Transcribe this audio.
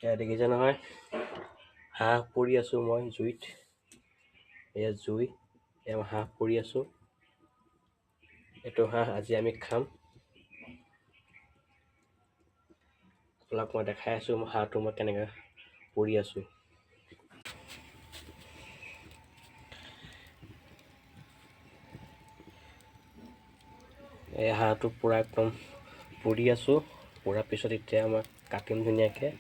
এয়া দেখিছে নহয়, হাঁহ পুৰি আছোঁ মই জুইত। এয়া জুই, এয়া হাঁহ পুৰি আছোঁ। এইটো হাঁহ আজি আমি খাম। আপোনাক মই দেখাই আছোঁ হাঁহটো মই কেনেকৈ পুৰি আছোঁ। এই হাঁহটো পূৰা একদম পুৰি আছোঁ। পুৰাৰ পিছত এতিয়া মই কাটিম ধুনীয়াকৈ।